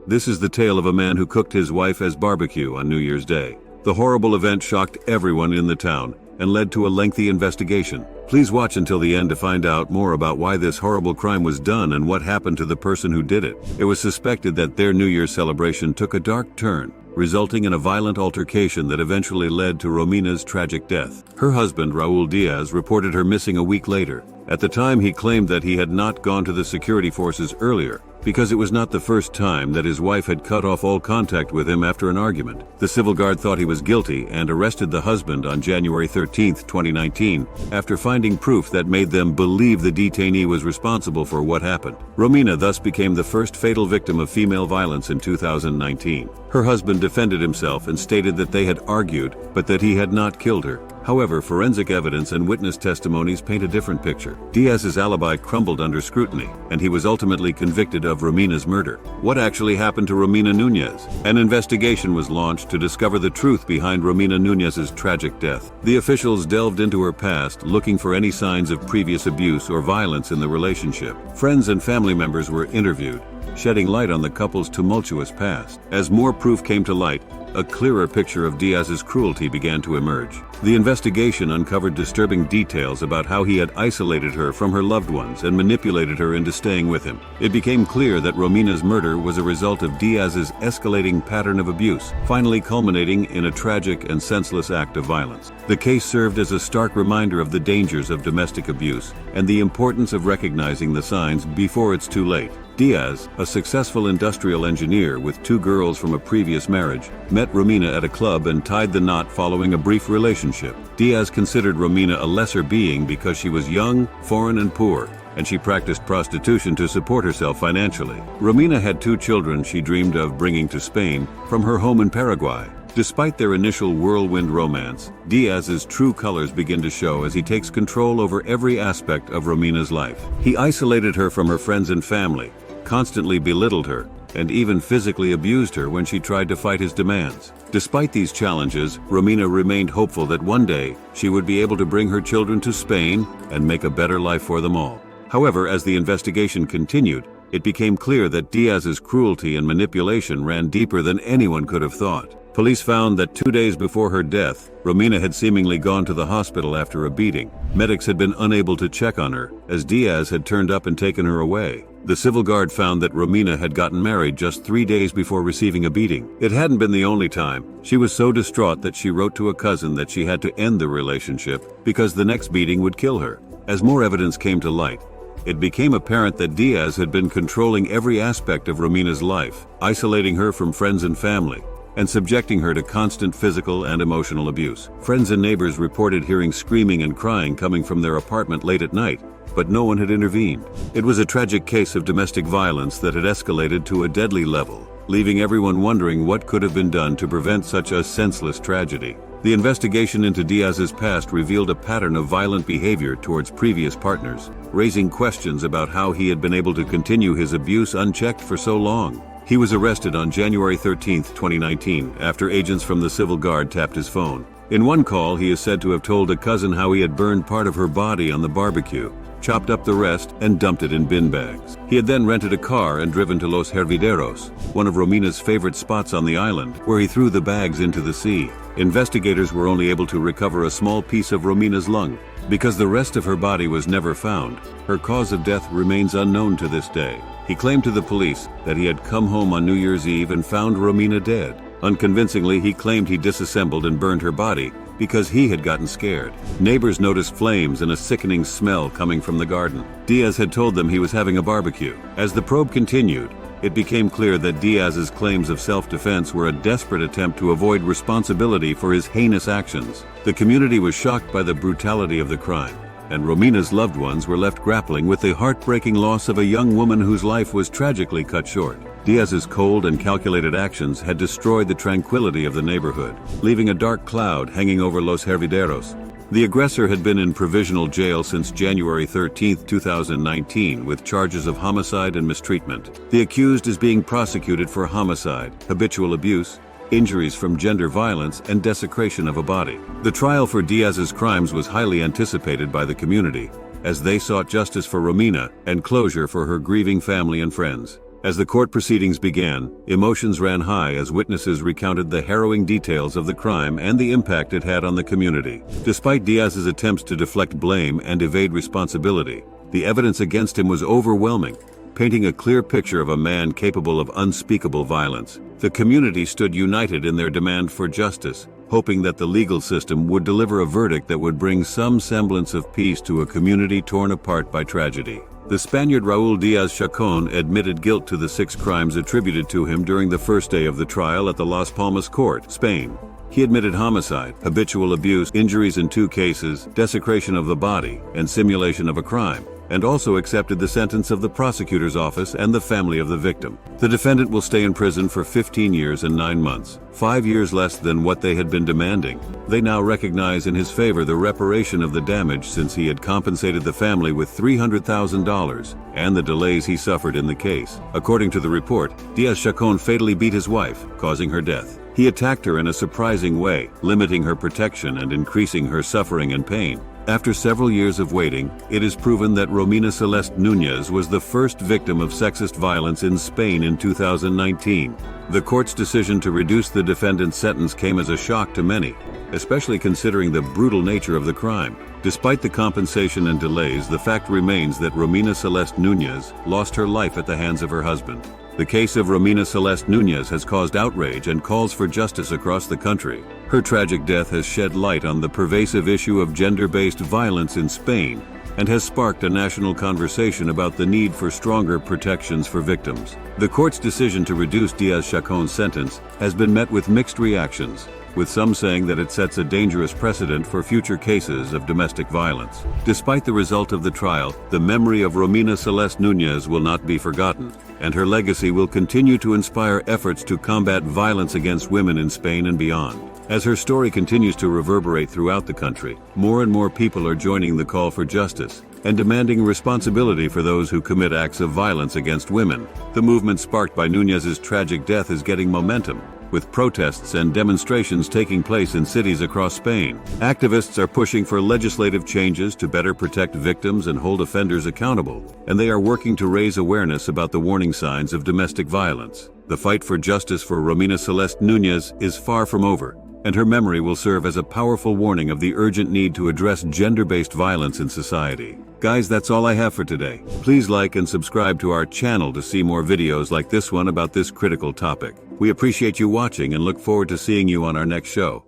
This is the tale of a man who cooked his wife as barbecue on New Year's Day. The horrible event shocked everyone in the town and led to a lengthy investigation. Please watch until the end to find out more about why this horrible crime was done and what happened to the person who did it. It was suspected that their New Year's celebration took a dark turn, resulting in a violent altercation that eventually led to Romina's tragic death. Her husband, Raúl Diaz, reported her missing a week later. At the time, he claimed that he had not gone to the security forces earlier, because it was not the first time that his wife had cut off all contact with him after an argument. The civil guard thought he was guilty and arrested the husband on January 13, 2019, after finding proof that made them believe the detainee was responsible for what happened. Romina thus became the first fatal victim of female violence in 2019. Her husband defended himself and stated that they had argued, but that he had not killed her. However, forensic evidence and witness testimonies paint a different picture. Diaz's alibi crumbled under scrutiny, and he was ultimately convicted of Romina's murder. What actually happened to Romina Nunez? An investigation was launched to discover the truth behind Romina Nunez's tragic death. The officials delved into her past, looking for any signs of previous abuse or violence in the relationship. Friends and family members were interviewed, shedding light on the couple's tumultuous past. As more proof came to light, a clearer picture of Diaz's cruelty began to emerge. The investigation uncovered disturbing details about how he had isolated her from her loved ones and manipulated her into staying with him. It became clear that Romina's murder was a result of Diaz's escalating pattern of abuse, finally culminating in a tragic and senseless act of violence. The case served as a stark reminder of the dangers of domestic abuse and the importance of recognizing the signs before it's too late. Díaz, a successful industrial engineer with 2 girls from a previous marriage, met Romina at a club and tied the knot following a brief relationship. Díaz considered Romina a lesser being because she was young, foreign, and poor, and she practiced prostitution to support herself financially. Romina had 2 children she dreamed of bringing to Spain from her home in Paraguay. Despite their initial whirlwind romance, Díaz's true colors begin to show as he takes control over every aspect of Romina's life. He isolated her from her friends and family, constantly belittled her, and even physically abused her when she tried to fight his demands. Despite these challenges, Romina remained hopeful that one day she would be able to bring her children to Spain and make a better life for them all. However, as the investigation continued, it became clear that Díaz's cruelty and manipulation ran deeper than anyone could have thought. Police found that 2 days before her death, Romina had seemingly gone to the hospital after a beating. Medics had been unable to check on her, as Díaz had turned up and taken her away. The civil guard found that Romina had gotten married just 3 days before receiving a beating. It hadn't been the only time. She was so distraught that she wrote to a cousin that she had to end the relationship because the next beating would kill her. As more evidence came to light, it became apparent that Díaz had been controlling every aspect of Romina's life, isolating her from friends and family, and subjecting her to constant physical and emotional abuse. Friends and neighbors reported hearing screaming and crying coming from their apartment late at night, but no one had intervened. It was a tragic case of domestic violence that had escalated to a deadly level, leaving everyone wondering what could have been done to prevent such a senseless tragedy. The investigation into Díaz's past revealed a pattern of violent behavior towards previous partners, raising questions about how he had been able to continue his abuse unchecked for so long. He was arrested on January 13, 2019, after agents from the Civil Guard tapped his phone. In one call, he is said to have told a cousin how he had burned part of her body on the barbecue, chopped up the rest, and dumped it in bin bags. He had then rented a car and driven to Los Hervideros, one of Romina's favorite spots on the island, where he threw the bags into the sea. Investigators were only able to recover a small piece of Romina's lung. Because the rest of her body was never found, her cause of death remains unknown to this day. He claimed to the police that he had come home on New Year's Eve and found Romina dead. Unconvincingly, he claimed he disassembled and burned her body because he had gotten scared. Neighbors noticed flames and a sickening smell coming from the garden. Díaz had told them he was having a barbecue. As the probe continued, it became clear that Díaz's claims of self-defense were a desperate attempt to avoid responsibility for his heinous actions. The community was shocked by the brutality of the crime, and Romina's loved ones were left grappling with the heartbreaking loss of a young woman whose life was tragically cut short. Díaz's cold and calculated actions had destroyed the tranquility of the neighborhood, leaving a dark cloud hanging over Los Hervideros. The aggressor had been in provisional jail since January 13, 2019, with charges of homicide and mistreatment. The accused is being prosecuted for homicide, habitual abuse, injuries from gender violence, and desecration of a body. The trial for Díaz's crimes was highly anticipated by the community, as they sought justice for Romina and closure for her grieving family and friends. As the court proceedings began, emotions ran high as witnesses recounted the harrowing details of the crime and the impact it had on the community. Despite Diaz's attempts to deflect blame and evade responsibility, the evidence against him was overwhelming, painting a clear picture of a man capable of unspeakable violence. The community stood united in their demand for justice, hoping that the legal system would deliver a verdict that would bring some semblance of peace to a community torn apart by tragedy. The Spaniard Raúl Diaz Chacón admitted guilt to the 6 crimes attributed to him during the first day of the trial at the Las Palmas court, Spain. He admitted homicide, habitual abuse, injuries in 2 cases, desecration of the body, and simulation of a crime, and also accepted the sentence of the prosecutor's office and the family of the victim. The defendant will stay in prison for 15 years and 9 months, 5 years less than what they had been demanding. They now recognize in his favor the reparation of the damage since he had compensated the family with $300,000 and the delays he suffered in the case. According to the report, Diaz Chacón fatally beat his wife, causing her death. He attacked her in a surprising way, limiting her protection and increasing her suffering and pain. After several years of waiting, it is proven that Romina Celeste Nunez was the first victim of sexist violence in Spain in 2019. The court's decision to reduce the defendant's sentence came as a shock to many, especially considering the brutal nature of the crime. Despite the compensation and delays, the fact remains that Romina Celeste Nunez lost her life at the hands of her husband. The case of Romina Celeste Nunez has caused outrage and calls for justice across the country. Her tragic death has shed light on the pervasive issue of gender-based violence in Spain and has sparked a national conversation about the need for stronger protections for victims. The court's decision to reduce Diaz Chacón's sentence has been met with mixed reactions, with some saying that it sets a dangerous precedent for future cases of domestic violence. Despite the result of the trial, the memory of Romina Celeste Nunez will not be forgotten, and her legacy will continue to inspire efforts to combat violence against women in Spain and beyond. As her story continues to reverberate throughout the country, more and more people are joining the call for justice and demanding responsibility for those who commit acts of violence against women. The movement sparked by Nunez's tragic death is getting momentum, with protests and demonstrations taking place in cities across Spain. Activists are pushing for legislative changes to better protect victims and hold offenders accountable, and they are working to raise awareness about the warning signs of domestic violence. The fight for justice for Romina Celeste Nunez is far from over, and her memory will serve as a powerful warning of the urgent need to address gender-based violence in society. Guys, that's all I have for today. Please like and subscribe to our channel to see more videos like this one about this critical topic. We appreciate you watching and look forward to seeing you on our next show.